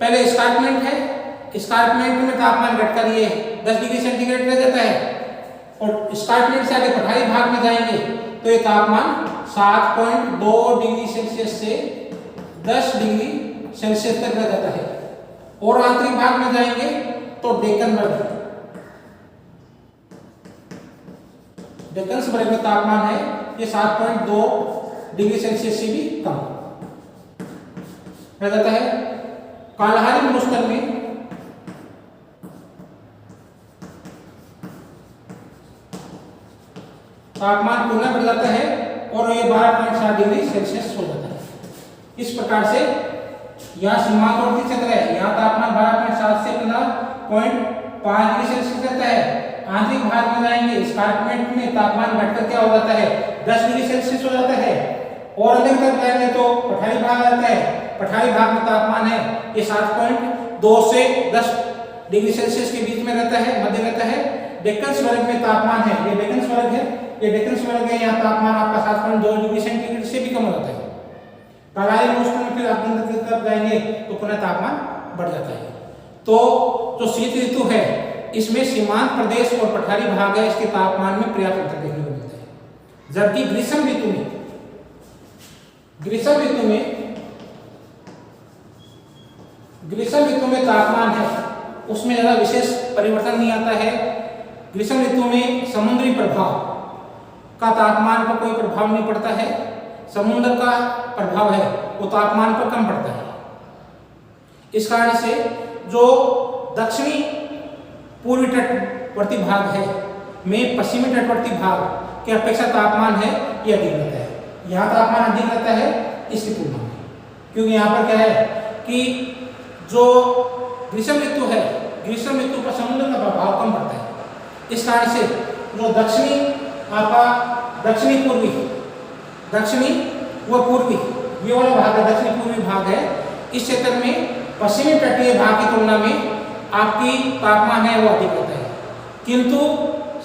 पहले एस्कार्पमेंट है, एस्कार्पमेंट में तापमान घटकर ये 10 डिग्री सेंटीग्रेड रह जाता है, और एस्कार्पमेंट से आगे पठारी भाग में जाएंगे तो ये तापमान 7.2 डिग्री सेल्सियस से 10 डिग्री सेल्सियस तक रह जाता है। और आंतरिक भाग में जाएंगे तो डेक्कन वर्ग में तापमान है ये 7.2 डिग्री सेल्सियस से भी कम रह जाता है। कालाहारी मरुस्थल में तापमान पुनः बढ़ जाता है और ये 12.7 डिग्री सेल्सियस हो जाता है। इस प्रकार से यहाँ सीमांतवर्ती क्षेत्र है, यहाँ तापमान 12.7 से 15.5 डिग्री सेल्सियस रहता है। आंतरिक भाग में जाएंगे एस्कार्पमेंट में तापमान घटकर क्या हो जाता है 10 डिग्री सेल्सियस हो जाता है। और अधिक तक जाएंगे तो पठारी भाग आता है, पठारी भाग में तापमान है ये 7.2 से 10 डिग्री सेल्सियस के बीच में रहता है, मध्य रहता है। डेक्कन वर्ग में तापमान है, ये डेक्कन वर्ग है, ये डेक्कन वर्ग है, यहाँ तापमान आपका 7.2 डिग्री सेंटीग्रेड से भी कम हो जाता है। कालाहारी मरुस्थल में फिर आगे की तरफ जाएंगे तो पुनः तापमान बढ़ जाता है। तो जो शीत ऋतु है इसमें सीमांत प्रदेश और पठारी भाग है, इसके तापमान में पर्याप्त अंतर देखने को मिलता है। जबकि ग्रीष्म ऋतु में तापमान है उसमें ज्यादा विशेष परिवर्तन नहीं आता है। ग्रीष्म ऋतु में समुद्री प्रभाव का तापमान पर कोई प्रभाव नहीं पड़ता है, समुद्र का प्रभाव है वो तापमान पर कम पड़ता है। इस कारण से जो दक्षिणी पूर्वी तटवर्ती भाग है में पश्चिमी तटवर्ती भाग के अपेक्षा तापमान है ये अधिक रहता है। यहाँ तापमान अधिक रहता है इसकी तुलना में, क्योंकि यहाँ पर क्या है कि जो ग्रीष्म ऋतु है, ग्रीष्म ऋतु पर समुद्र का प्रभाव कम पड़ता है। इस कारण से जो दक्षिणी व पूर्वी ये वाला भाग है, दक्षिणी पूर्वी भाग है, इस क्षेत्र में पश्चिमी तटीय भाग की तुलना में आपकी तापमान है वो अधिक होता है। किंतु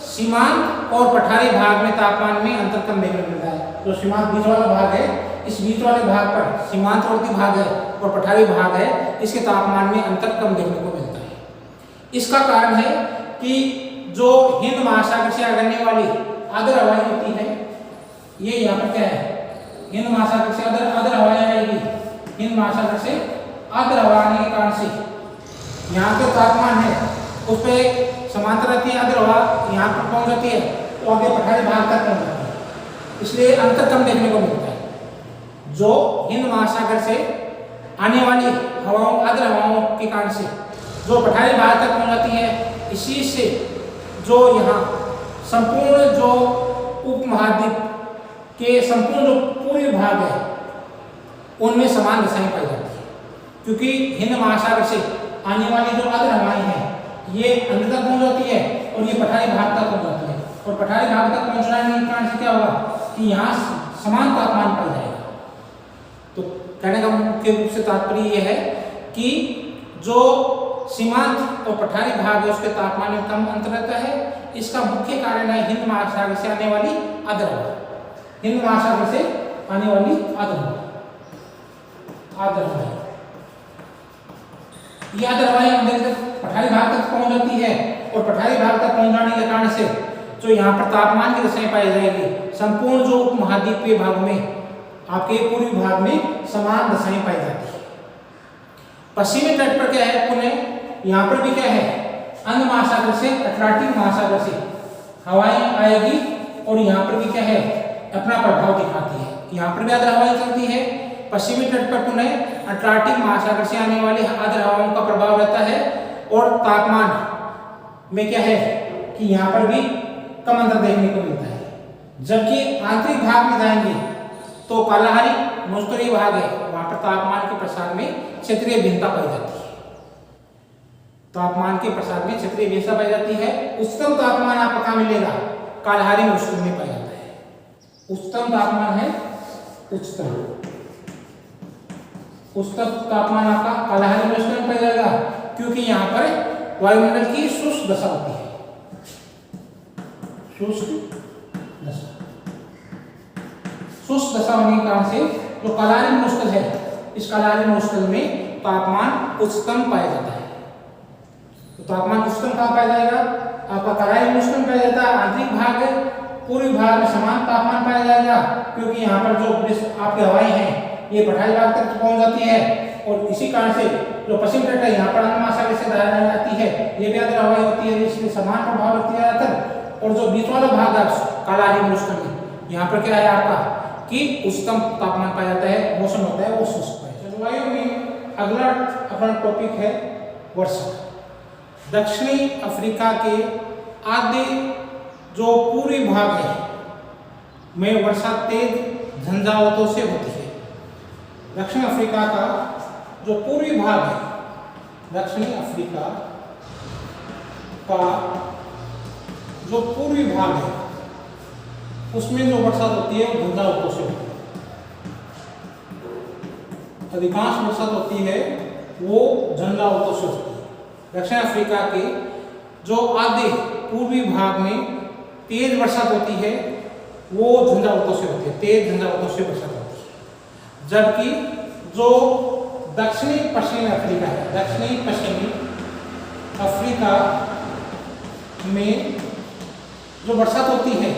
सीमांत और पठारी भाग में तापमान में अंतर कम देखने को मिलता है। जो सीमांत बीच वाला भाग है, इस बीच वाले भाग पर सीमांतवर्ती भाग है और पठारी भाग है, इसके तापमान में अंतर कम देखने को मिलता है। इसका कारण है कि जो हिंद महासागर से आगरने वाली आर्द्र हवाएं होती है, ये यहाँ पर क्या है, हिंद महासागर से आर्द्र हवाएं आएगी। हिंद महासागर से आर्द्र हवा आने के कारण से यहाँ पे तापमान है उस पर समांतर रहती है, आर्द्र हवा यहाँ पर पहुँच जाती है और आगे पठारी भाग तक पहुँच जाती है, इसलिए अंतर कम देखने को मिलता है। जो हिंद महासागर से आने वाली हवाओं, आर्द्र हवाओं के कारण से जो पठारी भाग तक पहुँच जाती है, इसी से जो यहाँ संपूर्ण जो उपमहाद्वीप के संपूर्ण जो पूर्वी भाग है उनमें समान दशाएं पाई जाती है। क्योंकि हिंद महासागर से आने वाली जो आर्द्र हवाएं हैं ये अंत तक पहुंच जाती है और ये पठारी भाग तक पहुंच जाती है, और पठारी भाग तक पहुंचने के कारण से क्या होगा कि यहाँ समान तापमान पाया जाएगा। तो कहने का मुख्य रूप से तात्पर्य यह है कि जो सीमांत और पठारी भाग है उसके तापमान में कम अंतर रहता है। इसका मुख्य कारण है हिंद महासागर से आने वाली आर्द्र हवा, हिंद महासागर से आने वाली आर्द्र हवा। ये आर्द्र हवाएं अंदर पठारी भाग तक पहुंच जाती है और पठारी भाग तक पहुंच जाने के कारण से जो यहाँ पर तापमान की दशाएं पाई जाएगी, संपूर्ण जो उपमहाद्वीपीय भाग में आपके पूर्वी भाग में समान दशाएं पाई जाती है। पश्चिमी तट पर क्या है, पुनः यहाँ पर भी क्या है, अंध महासागर से अटलांटिक महासागर से हवाएं आएगी और यहाँ पर भी क्या है अपना प्रभाव दिखाती है। यहाँ पर भी आर्द्र हवाएं चलती है। पश्चिमी तट पर पुनः अटलांटिक महासागर से आने वाली आर्द्र हवाओं का प्रभाव रहता है और तापमान में क्या है कि यहाँ पर भी कम अंतर देखने को मिलता है। जबकि आंतरिक भाग में जाएंगे तो कालाहारी मरुस्थलीय भाग है, वहां पर तापमान के प्रसार में क्षेत्रीय भिन्नता पाई जाती है। तापमान के प्रसार में क्षेत्रीय भिन्नता पाई जाती है। उच्चतम तापमान आपको कहाँ मिलेगा, कालाहारी मरुस्थल में पाया जाता है। उच्चतम तापमान है उच्चतम तापमान आपका कालाहारी मरुस्थल में पाया जाएगा, क्योंकि यहाँ पर वायुमंडल की शुष्क दशा होती है। शुष्क दशा होने के कारण से जो कालाहारी मरुस्थल है, इस कालाहारी मरुस्थल में तापमान उच्चतम पाया जाता है। तो तापमान उच्चतम कहाँ पाया जाएगा? आपका तराई में उच्चतम पाया जाता है। आंतरिक भाग पूर्वी भाग में समान तापमान पाया जाएगा, क्योंकि यहाँ पर जो आपकी हवाएं हैं ये पठारी भाग तक पहुंच जाती है, और इसी कारण से जो पश्चिम तट है यहाँ पर अंग महासागर से धारा जाती है, ये भी अंदर हवाएं होती है, इसलिए समान प्रभाव रखती है ज्यादातर। और जो बीच वाला भाग है कालाही मौसम में, यहाँ पर क्या है आपका कि उच्चतम तापमान पाया जाता है, मौसम होता है वो शुष्क है। जलवायु में अगला अपना टॉपिक है वर्षा। दक्षिणी अफ्रीका के आधे जो पूर्वी भाग है में वर्षा तेज झंझावातों से होती है। दक्षिण अफ्रीका का जो पूर्वी भाग है, दक्षिणी अफ्रीका का जो पूर्वी भाग है उसमें जो बरसात होती है वो झंझावातों से होती है। अधिकांश बरसात होती है वो झंझावातों से होती है। दक्षिण अफ्रीका के जो आधे पूर्वी भाग में तेज बरसात होती है वो झंझावातों से होती है, तेज झंझावातों से बरसात होती है। जबकि जो दक्षिणी पश्चिमी अफ्रीका है, दक्षिणी पश्चिमी अफ्रीका में जो बरसात होती है,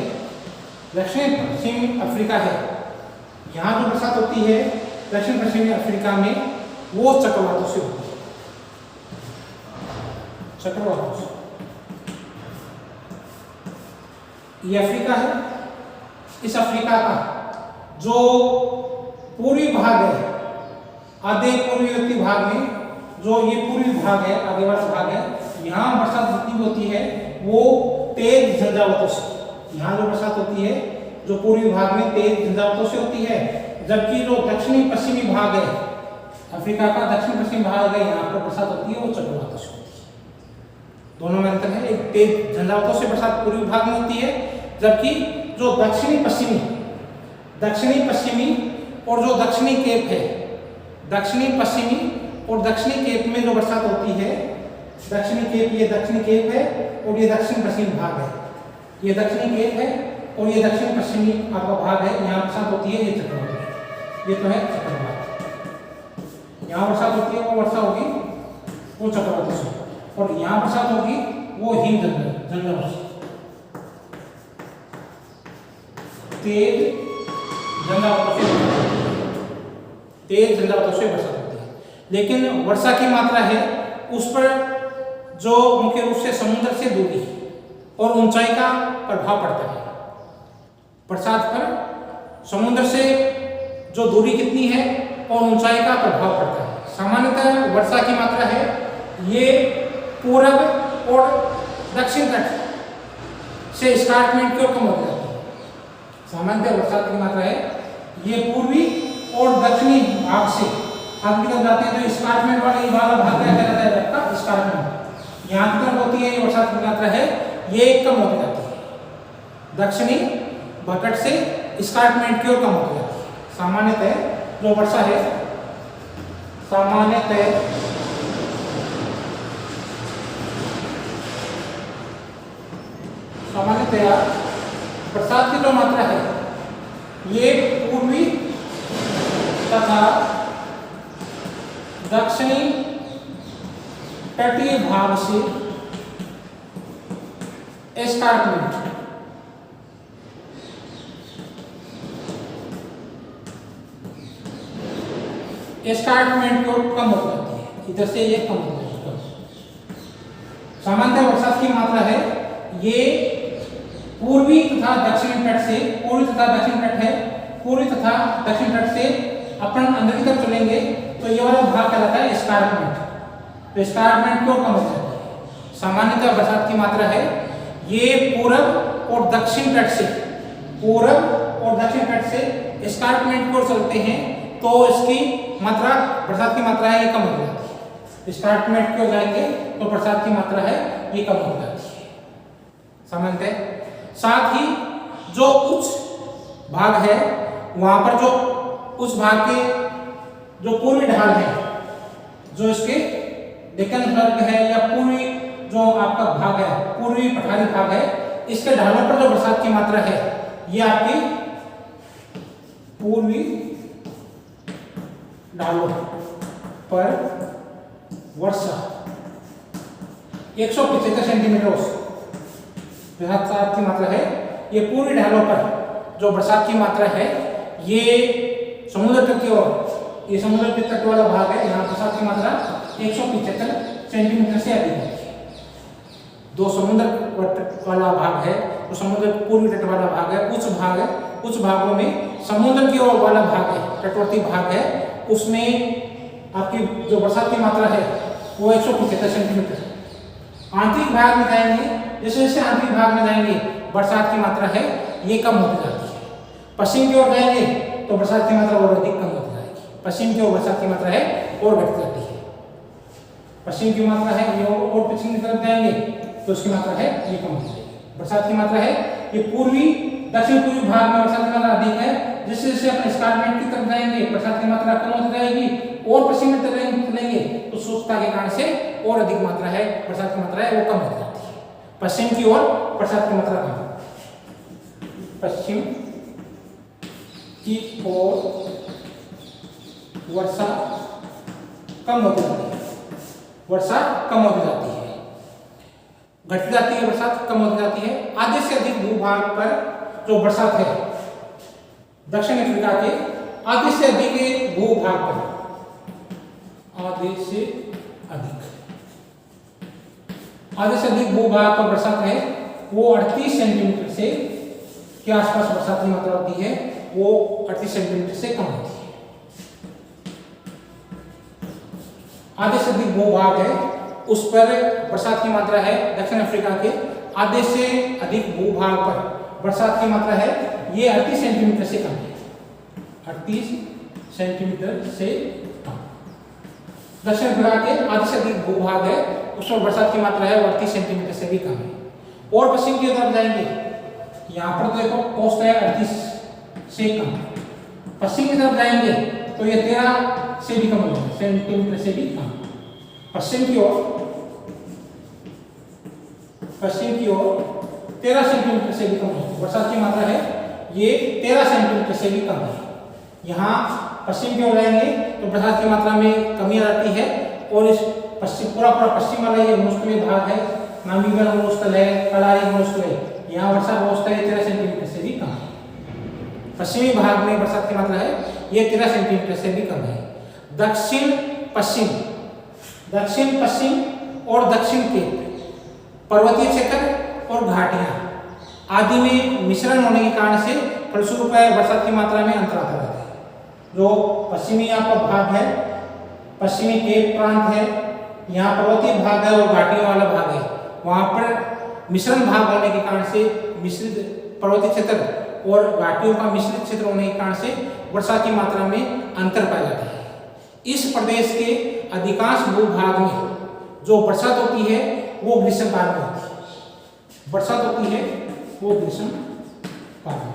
दक्षिण पश्चिमी अफ्रीका है, यहाँ जो बरसात होती है दक्षिण पश्चिमी अफ्रीका में वो चक्रवातों से होती है, चक्रवातों से। ये अफ्रीका है। इस अफ्रीका का जो पूर्वी भाग है, आधे पूर्वी भाग में जो ये पूर्वी भाग है, आगे वाला भाग है, यहाँ बरसात जितनी होती है वो तेज झंझावातों से। यहाँ जो बरसात होती है जो पूर्वी भाग में तेज झंझावातों से होती है, जबकि जो दक्षिणी पश्चिमी भाग है अफ्रीका का, दक्षिण पश्चिमी भाग है, यहाँ पर बरसात होती है वो चक्रवातों से होती है। दोनों में अंतर है। एक तेज झंझावातों से बरसात पूर्वी भाग में होती है, जबकि जो दक्षिणी पश्चिमी और जो दक्षिणी केप है, दक्षिणी पश्चिमी और दक्षिणी केप में जो बरसात होती है, दक्षिणी केप, ये दक्षिणी केप है और ये दक्षिण पश्चिमी भाग है, ये दक्षिणी केप है और ये दक्षिण पश्चिमी आपका भाग है, यहाँ बरसात होती है, ये चक्रवात है, ये तो है चक्रवात। यहाँ बरसात होती है वो वर्षा होगी वो चक्रवात से, और यहाँ बरसात होगी वो हिम झंझावात, तेज झंझावातों से बरसात होती है। लेकिन वर्षा की मात्रा है उस पर जो मुख्य रूप से समुद्र से दूरी और ऊंचाई का प्रभाव पड़ता है। बरसात पर समुद्र से जो दूरी कितनी है और ऊंचाई का प्रभाव पड़ता है। सामान्यतः वर्षा की मात्रा है ये पूर्व और दक्षिण तट से एस्कार्पमेंट की ओर कम होती जाती है। सामान्यतः बरसात की मात्रा है ये पूर्वी और दक्षिणी भाग से आगे की तरफ जाते हैं, तो एस्कार्पमेंट वाला ये वाला भाग क्या कहलाता है आपका एस्कार्पमेंट। यहाँ की तरफ होती है ये बरसात की मात्रा है ये कम होती जाती है, दक्षिणी बकट से एस्कार्पमेंट की ओर कम होती जाती है। सामान्यतः जो वर्षा है सामान्यतया बरसात की जो मात्रा है ये पूर्वी तथा दक्षिणी तटीय भाग से एस्कार्पमेंट की ओर कम हो जाती है, इधर से ये कम हो जाती है। सामान्यतः बरसात की मात्रा है ये पूर्वी तथा दक्षिण तट से, पूर्वी तथा दक्षिण तट है, पूर्वी तथा दक्षिण तट से अपन अंदर की तरफ चलेंगे तो ये वाला भाग कहलाता है एस्कार्पमेंट। तो एस्कार्पमेंट क्यों कम हो जाती है? सामान्यतः बरसात की मात्रा है ये पूर्व और दक्षिण तट से, पूर्व और दक्षिण तट से एस्कार्पमेंट की ओर चलते हैं तो इसकी मात्रा, बरसात की मात्रा है ये कम हो जाती है। एस्कार्पमेंट की ओर जाएंगे तो बरसात की मात्रा है ये कम हो जाती है सामान्यतः। साथ ही जो उच्च भाग है वहां पर जो उस भाग के जो पूर्वी ढाल है, जो इसके डेक्कन वर्ग है या पूर्वी जो आपका भाग है, पूर्वी पठारी भाग है, इसके ढालों पर जो बरसात की मात्रा है ये आपकी पूर्वी ढालों पर वर्षा 175 सेंटीमीटर बरसात की मात्रा है। ये पूर्वी ढालों पर जो बरसात की मात्रा है ये समुद्र तट की ओर, ये समुद्र के तट वाला भाग है, यहाँ बरसात की मात्रा 175 सेंटीमीटर से अधिक है। जो समुद्र तट वाला भाग है, तो समुद्र पूर्वी तट वाला भाग है, कुछ भागों में समुद्र की ओर वाला भाग है, तटवर्ती भाग है, उसमें आपकी जो बरसात की मात्रा है वो 175 सेंटीमीटर है। आंतरिक भाग में जाएंगे, जैसे जैसे आंतरिक भाग में जाएंगे बरसात की मात्रा है ये कम होती जाती है। पश्चिम की ओर जाएंगे तो बरसात की मात्रा और अधिक कम होती जाएगी। पश्चिम की ओर बरसात की मात्रा है और घट जाती है। पश्चिम की मात्रा है ये और पश्चिम की तरफ जाएंगे तो उसकी मात्रा है ये कम हो जाएगी। बरसात की मात्रा है ये पूर्वी दक्षिण पूर्वी भाग में बरसात की मात्रा अधिक है। जैसे जैसे अपने स्कार्मेंट की तरफ जाएंगे बरसात की मात्रा कम होती जाएगी, और पश्चिम की तरफ चलेंगे तो शुष्कता के कारण से और अधिक मात्रा है बरसात की मात्रा है वो कम होती जाती है। पश्चिम की ओर बरसात की मात्रा कम, पश्चिम की ओर वर्षा कम होती जाती है, वर्षा कम होती जाती है, घटती जाती है, बरसात कम होती जाती है। आधे से अधिक भूभाग पर जो बरसात है दक्षिण अफ्रीका के आधे से अधिक भूभाग पर, आधे से अधिक भूभाग पर बरसात है वो 38 सेंटीमीटर से के आसपास बरसात की मात्रा होती है, वो 38 सेंटीमीटर से कम होती है। आधे से अधिक भूभाग है उस पर बरसात की मात्रा है दक्षिण अफ्रीका के आधे से अधिक भूभाग पर बरसात की मात्रा है ये 38 सेंटीमीटर से कम है, 38 सेंटीमीटर से कम। दक्षिण अफ्रीका के आधे से अधिक भूभाग है उसमें बरसात की मात्रा है 38 सेंटीमीटर से भी कम है। और पश्चिम की तरफ जाएंगे, यहाँ पर तो देखो कोस्ट है 38 से कम, पश्चिम की तरफ जाएंगे तो ये 13 से भी कम होगा, सेंटीमीटर से भी कम। पश्चिम की ओर 13 सेंटीमीटर से भी कम है, बरसात की मात्रा है ये 13 सेंटीमीटर से भी कम है। यहाँ पश्चिम की ओर जाएंगे तो बरसात की मात्रा में कमी आ जाती है, और इस पूरा पश्चिम वाला ये मरुस्थलीय भाग है, नामीबिया मरुस्थल है, कलारी मरुस्थल है, यहाँ वर्षा व्यवस्था है 13 सेंटीमीटर से भी कम है। पश्चिमी भाग में बरसात की मात्रा है ये 13 सेंटीमीटर से भी कम है। दक्षिण पश्चिम और दक्षिण के पर्वतीय क्षेत्र और घाटियां आदि में मिश्रण होने के कारण से फलस्वरूप बरसात की मात्रा में अंतर आता रहता है। जो पश्चिमी आपका भाग है, पश्चिमी केप प्रांत है, यहाँ पर्वतीय भाग है और घाटियों वाला भाग है, वहाँ पर मिश्रण भाग होने के कारण से मिश्रित पर्वतीय क्षेत्र और घाटियों का मिश्रित क्षेत्र होने के कारण से वर्षा की मात्रा में अंतर पाया जाता है। इस प्रदेश के अधिकांश भूभाग में जो बरसात होती है वो ग्रीष्मकाल में होती है। बरसात होती है वो ग्रीष्मकाल में,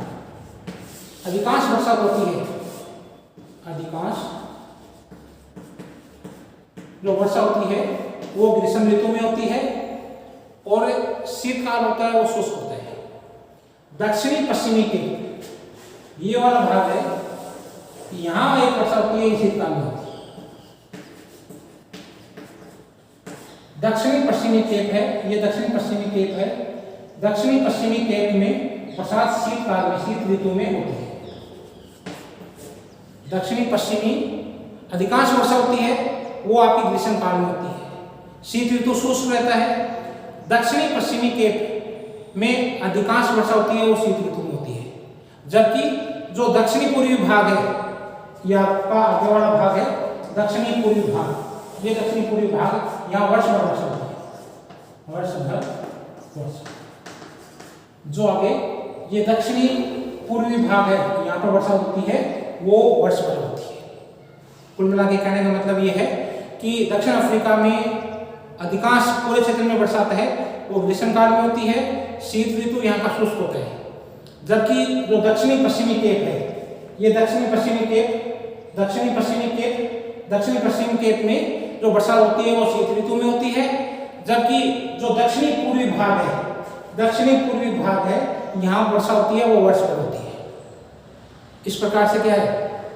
अधिकांश बरसात होती है, अधिकांश जो वर्षा होती है वो ग्रीष्म ऋतु में होती है, और शीतकाल होता है वो शुष्क होता है। दक्षिणी पश्चिमी के ये वाला भाग है, यहाँ एक वर्षा होती है, शीतकाल में होती है। दक्षिणी पश्चिमी केप है, ये दक्षिणी पश्चिमी केप है, दक्षिणी पश्चिमी केप में बरसात शीतकाल में, शीत ऋतु में होती है। दक्षिणी पश्चिमी अधिकांश वर्षा होती है वो आपकी ग्रीष्म काल में होती है, शीत ऋतु शुष्क रहता है। दक्षिणी पश्चिमी केप में अधिकांश वर्षा होती है वो शीत ऋतु में होती है, जबकि जो दक्षिणी पूर्वी भाग है, ये आपका आगे वाला भाग है दक्षिणी पूर्वी भाग, ये दक्षिणी पूर्वी भाग यहाँ वर्ष भर वर्षा होती है, वर्ष भर वर्षा। जो आगे ये दक्षिणी पूर्वी भाग है यहाँ पर वर्षा होती है वो वर्ष भर होती है। कुल मिला के कहने का मतलब ये है कि दक्षिण अफ्रीका में अधिकांश पूरे क्षेत्र में बरसात है वो ग्रीष्म काल में होती है, शीत ऋतु यहाँ का शुष्क होता है। जबकि जो दक्षिणी पश्चिमी केप है, ये दक्षिणी पश्चिमी केप में जो बरसात होती है वो शीत ऋतु में होती है, जबकि जो दक्षिणी पूर्वी भाग है यहाँ वर्षा होती है वो वर्ष भर होती है। इस प्रकार से क्या है,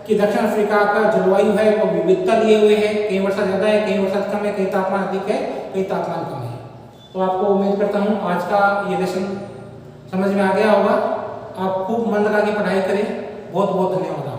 कि दक्षिण अफ्रीका का जलवायु है वो विविधता लिए हुए है, कई वर्षा ज़्यादा है, कई वर्षा कम है, कई तापमान अधिक है, कई तापमान कम है। तो आपको उम्मीद करता हूँ आज का ये लेसन समझ में आ गया होगा। आप खूब मन लगा के पढ़ाई करें। बहुत बहुत धन्यवाद।